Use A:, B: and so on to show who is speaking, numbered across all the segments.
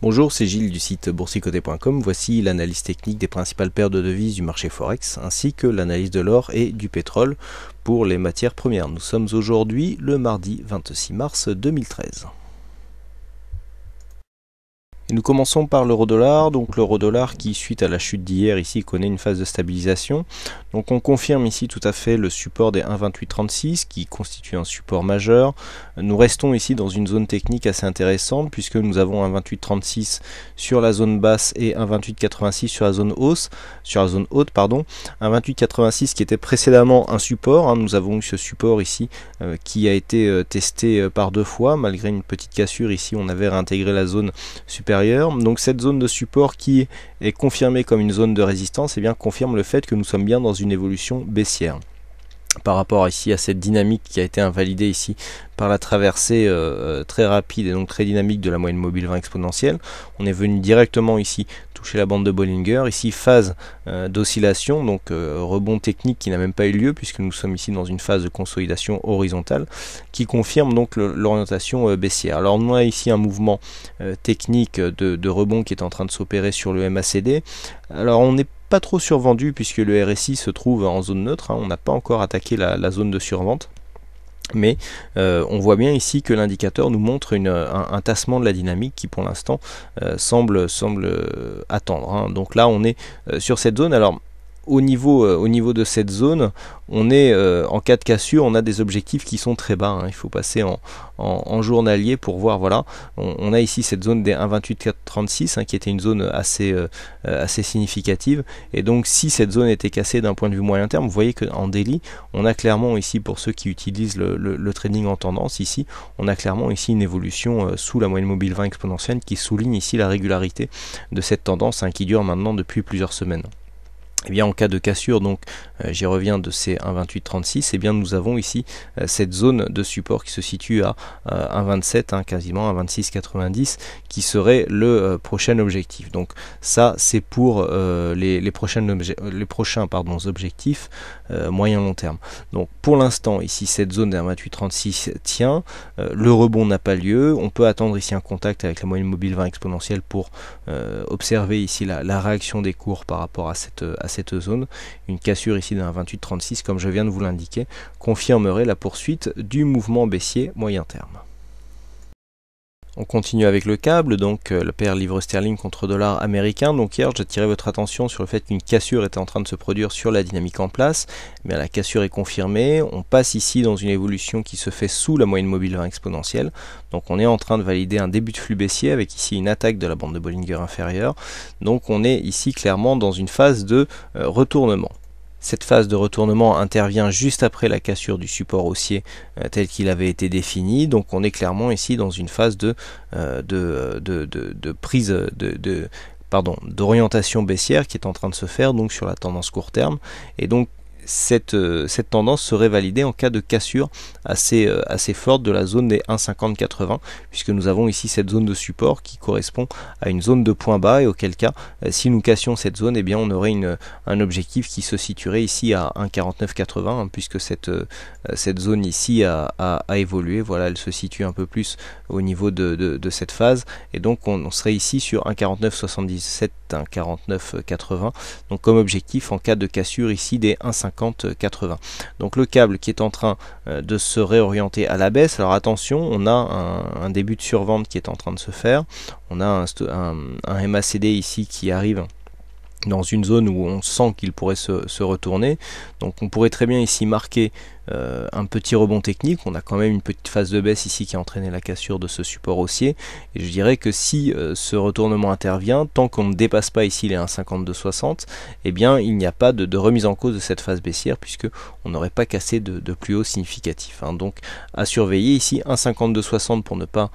A: Bonjour, c'est Gilles du site boursicoté.com. Voici l'analyse technique des principales paires de devises du marché Forex, ainsi que l'analyse de l'or et du pétrole pour les matières premières. Nous sommes aujourd'hui le mardi 26 mars 2013. Et nous commençons par l'euro-dollar. Donc l'euro-dollar qui, suite à la chute d'hier, ici connaît une phase de stabilisation. Donc on confirme ici tout à fait le support des 1,2836 qui constitue un support majeur. Nous restons ici dans une zone technique assez intéressante puisque nous avons 1,2836 sur la zone basse et 1,2886 sur la zone haute. 1,2886 qui était précédemment un support. Nous avons eu ce support ici qui a été testé par deux fois. Malgré une petite cassure ici, on avait réintégré la zone supérieure. Donc cette zone de support qui est confirmée comme une zone de résistance, eh bien, confirme le fait que nous sommes bien dans une évolution baissière. Par rapport ici à cette dynamique qui a été invalidée ici par la traversée très rapide et donc très dynamique de la moyenne mobile 20 exponentielle, on est venu directement ici toucher la bande de Bollinger, ici phase d'oscillation, donc rebond technique qui n'a même pas eu lieu puisque nous sommes ici dans une phase de consolidation horizontale qui confirme donc l'orientation baissière. Alors on a ici un mouvement technique de rebond qui est en train de s'opérer sur le MACD. Alors on n'est pas trop survendu puisque le RSI se trouve en zone neutre, on n'a pas encore attaqué la zone de survente. Mais on voit bien ici que l'indicateur nous montre un tassement de la dynamique qui pour l'instant semble attendre. Donc là on est sur cette zone. Alors au niveau de cette zone, on est en cas de cassure, on a des objectifs qui sont très bas. Il faut passer en journalier pour voir. Voilà, on a ici cette zone des 1,2836 qui était une zone assez significative. Et donc, si cette zone était cassée d'un point de vue moyen terme, vous voyez qu'en daily, on a clairement ici, pour ceux qui utilisent le trading en tendance, ici, on a clairement ici une évolution sous la moyenne mobile 20 exponentielle qui souligne ici la régularité de cette tendance qui dure maintenant depuis plusieurs semaines. Et bien en cas de cassure, donc j'y reviens de ces 1,2836, et bien nous avons ici cette zone de support qui se situe à 1,27, quasiment 1,2690, qui serait le prochain objectif. Donc ça c'est pour les prochains objectifs moyen long terme. Donc pour l'instant ici cette zone des 1,2836 tient, le rebond n'a pas lieu, on peut attendre ici un contact avec la moyenne mobile 20 exponentielle pour observer ici la réaction des cours par rapport à cette zone. Une cassure ici d'un 28,36 comme je viens de vous l'indiquer confirmerait la poursuite du mouvement baissier moyen terme. On continue avec le câble, donc la paire livre sterling contre dollar américain. Donc hier j'attirais votre attention sur le fait qu'une cassure était en train de se produire sur la dynamique en place. Mais la cassure est confirmée, on passe ici dans une évolution qui se fait sous la moyenne mobile 20 exponentielle. Donc on est en train de valider un début de flux baissier avec ici une attaque de la bande de Bollinger inférieure. Donc on est ici clairement dans une phase de retournement. Cette phase de retournement intervient juste après la cassure du support haussier tel qu'il avait été défini. Donc on est clairement ici dans une phase d'orientation baissière qui est en train de se faire donc sur la tendance court terme. Et donc cette tendance serait validée en cas de cassure assez forte de la zone des 1,5080 puisque nous avons ici cette zone de support qui correspond à une zone de point bas et auquel cas si nous cassions cette zone, eh bien on aurait un objectif qui se situerait ici à 1,4980 puisque cette zone ici a évolué. Voilà, elle se situe un peu plus au niveau de cette phase et donc on serait ici sur 1,4977, 1,4980 donc comme objectif en cas de cassure ici des 1,5080. Donc le câble qui est en train de se réorienter à la baisse. Alors attention, on a un début de survente qui est en train de se faire. On a un MACD ici qui arrive dans une zone où on sent qu'il pourrait se retourner. Donc on pourrait très bien ici marquer un petit rebond technique. On a quand même une petite phase de baisse ici qui a entraîné la cassure de ce support haussier. Et je dirais que si ce retournement intervient, tant qu'on ne dépasse pas ici les 1,5260, eh bien il n'y a pas de remise en cause de cette phase baissière puisque on n'aurait pas cassé de plus haut significatif. Donc à surveiller ici 1,5260 pour ne pas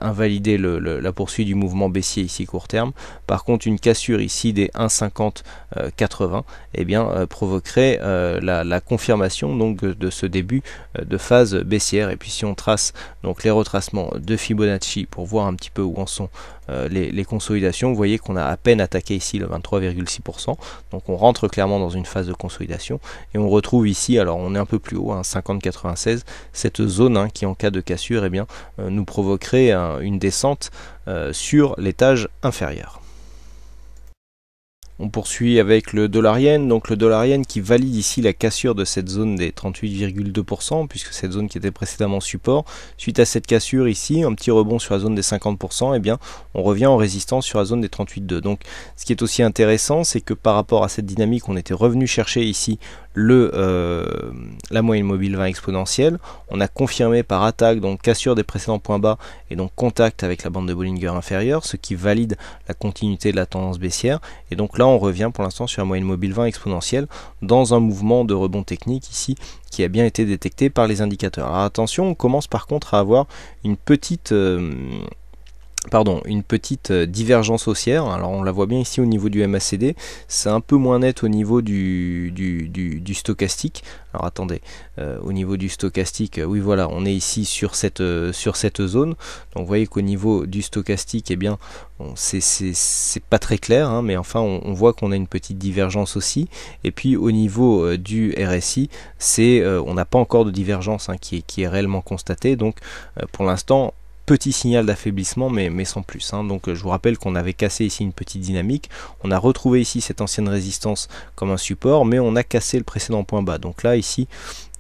A: invalider la poursuite du mouvement baissier ici court terme. Par contre une cassure ici des 1,5080 eh bien provoquerait la confirmation donc de ce début de phase baissière. Et puis si on trace donc les retracements de Fibonacci pour voir un petit peu où en sont les consolidations, vous voyez qu'on a à peine attaqué ici le 23,6%, donc on rentre clairement dans une phase de consolidation, et on retrouve ici, alors on est un peu plus haut, 50,96, cette zone qui en cas de cassure eh bien, nous provoquerait une descente sur l'étage inférieur. On poursuit avec le dollar-yen, donc le dollar-yen qui valide ici la cassure de cette zone des 38,2%, puisque cette zone qui était précédemment support, suite à cette cassure ici, un petit rebond sur la zone des 50%, eh bien on revient en résistance sur la zone des 38,2. Donc ce qui est aussi intéressant, c'est que par rapport à cette dynamique, on était revenu chercher ici la moyenne mobile 20 exponentielle. On a confirmé par attaque, donc cassure des précédents points bas et donc contact avec la bande de Bollinger inférieure, ce qui valide la continuité de la tendance baissière. Et donc là on revient pour l'instant sur la moyenne mobile 20 exponentielle dans un mouvement de rebond technique ici qui a bien été détecté par les indicateurs. Alors attention, on commence par contre à avoir une petite divergence haussière. Alors on la voit bien ici au niveau du MACD, c'est un peu moins net au niveau du stochastique. Alors attendez, au niveau du stochastique, oui voilà, on est ici sur cette zone. Donc vous voyez qu'au niveau du stochastique, eh bien, c'est pas très clair, mais enfin on voit qu'on a une petite divergence aussi. Et puis au niveau du RSI, on n'a pas encore de divergence qui est réellement constatée. Donc pour l'instant, petit signal d'affaiblissement mais sans plus. Donc je vous rappelle qu'on avait cassé ici une petite dynamique, on a retrouvé ici cette ancienne résistance comme un support, mais on a cassé le précédent point bas. Donc là ici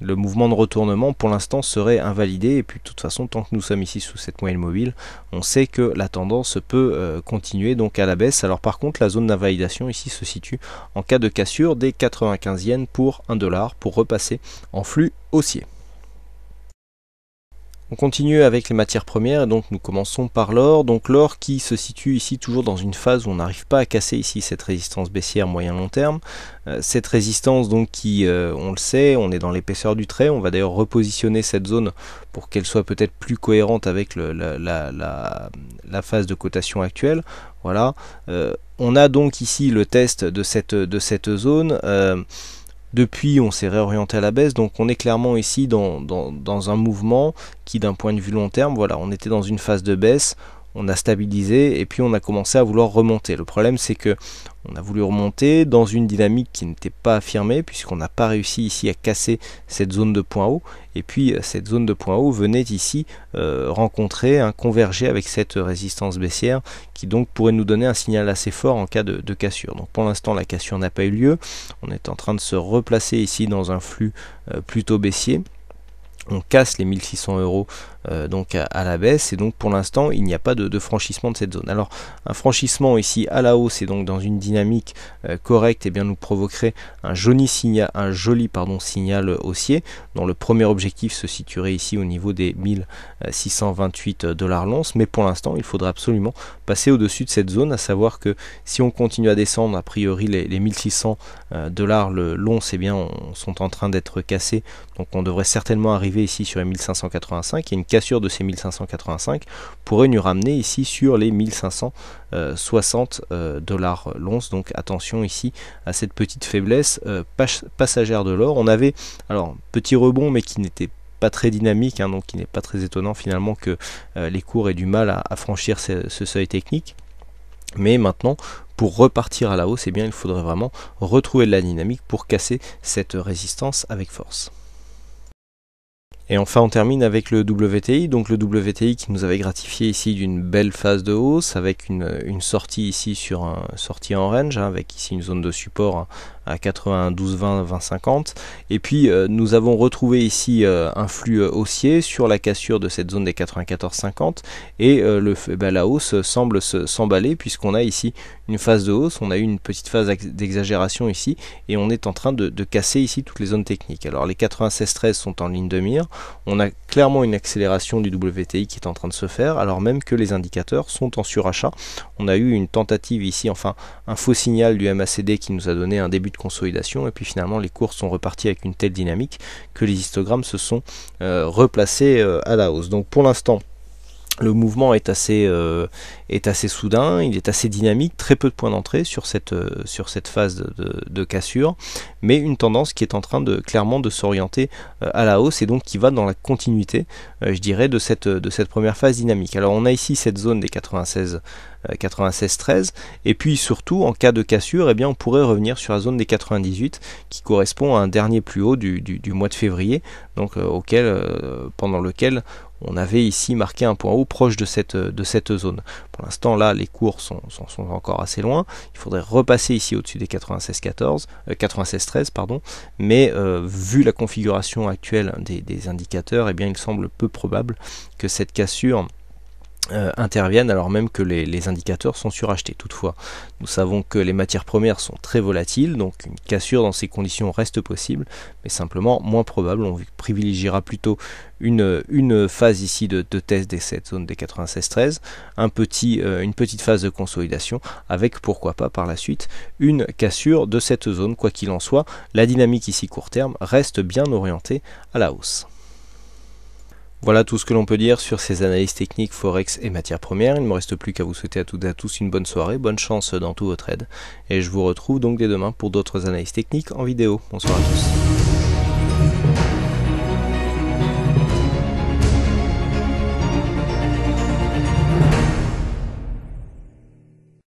A: le mouvement de retournement pour l'instant serait invalidé, et puis de toute façon tant que nous sommes ici sous cette moyenne mobile, on sait que la tendance peut continuer donc à la baisse. Alors par contre la zone d'invalidation ici se situe en cas de cassure des 95 yens pour 1 dollar pour repasser en flux haussier. On continue avec les matières premières, et donc nous commençons par l'or. Donc l'or qui se situe ici toujours dans une phase où on n'arrive pas à casser ici cette résistance baissière moyen-long terme. Cette résistance donc qui, on le sait, on est dans l'épaisseur du trait. On va d'ailleurs repositionner cette zone pour qu'elle soit peut-être plus cohérente avec la phase de cotation actuelle. Voilà. On a donc ici le test de cette zone. Depuis, on s'est réorienté à la baisse, donc on est clairement ici dans un mouvement qui, d'un point de vue long terme, voilà, on était dans une phase de baisse, on a stabilisé et puis on a commencé à vouloir remonter. Le problème, c'est que on a voulu remonter dans une dynamique qui n'était pas affirmée, puisqu'on n'a pas réussi ici à casser cette zone de point haut, et puis cette zone de point haut venait ici rencontrer, converger avec cette résistance baissière qui donc pourrait nous donner un signal assez fort en cas de cassure. Donc pour l'instant la cassure n'a pas eu lieu, on est en train de se replacer ici dans un flux plutôt baissier. On casse les 1600 euros donc à la baisse, et donc pour l'instant il n'y a pas de franchissement de cette zone. Alors un franchissement ici à la hausse et donc dans une dynamique correcte, et bien nous provoquerait un joli signal haussier, dont le premier objectif se situerait ici au niveau des 1628 dollars l'once. Mais pour l'instant il faudra absolument passer au-dessus de cette zone, à savoir que si on continue à descendre, a priori les 1600 dollars l'once sont en train d'être cassés, donc on devrait certainement arriver ici sur les 1585, et une cassure de ces 1585 pourrait nous ramener ici sur les 1560 dollars l'once. Donc attention ici à cette petite faiblesse passagère de l'or. On avait alors petit rebond mais qui n'était pas très dynamique, donc il n'est pas très étonnant finalement que les cours aient du mal à franchir ce seuil technique. Mais maintenant, pour repartir à la hausse, il faudrait vraiment retrouver de la dynamique pour casser cette résistance avec force. Et enfin on termine avec le WTI, donc le WTI qui nous avait gratifié ici d'une belle phase de hausse avec une sortie ici sur un sortie en range, avec ici une zone de support à 92,20, 20,50, et puis nous avons retrouvé ici un flux haussier sur la cassure de cette zone des 94,50, et la hausse semble s'emballer puisqu'on a ici une phase de hausse, on a eu une petite phase d'exagération ici, et on est en train de casser ici toutes les zones techniques. Alors les 96,13 sont en ligne de mire, on a clairement une accélération du WTI qui est en train de se faire, alors même que les indicateurs sont en surachat. On a eu une tentative ici, enfin un faux signal du MACD qui nous a donné un début de consolidation, et puis finalement les cours sont repartis avec une telle dynamique que les histogrammes se sont replacés à la hausse. Donc pour l'instant Le mouvement est assez soudain, il est assez dynamique, très peu de points d'entrée sur cette phase de cassure, mais une tendance qui est en train clairement de s'orienter à la hausse et donc qui va dans la continuité, je dirais, de cette première phase dynamique. Alors on a ici cette zone des 96-13, et puis surtout en cas de cassure, eh bien, on pourrait revenir sur la zone des 98 qui correspond à un dernier plus haut du mois de février, donc pendant lequel on avait ici marqué un point haut proche de cette zone. Pour l'instant, là, les cours sont encore assez loin. Il faudrait repasser ici au-dessus des 96-13, pardon. Mais vu la configuration actuelle des indicateurs, eh bien, il semble peu probable que cette cassure interviennent alors même que les indicateurs sont surachetés. Toutefois, nous savons que les matières premières sont très volatiles, donc une cassure dans ces conditions reste possible, mais simplement moins probable. On privilégiera plutôt une phase ici de test de cette zone des 96-13, une petite phase de consolidation, avec pourquoi pas par la suite une cassure de cette zone. Quoi qu'il en soit, la dynamique ici court terme reste bien orientée à la hausse. Voilà tout ce que l'on peut dire sur ces analyses techniques Forex et matières premières. Il ne me reste plus qu'à vous souhaiter à toutes et à tous une bonne soirée, bonne chance dans tous vos trades. Et je vous retrouve donc dès demain pour d'autres analyses techniques en vidéo. Bonsoir à tous.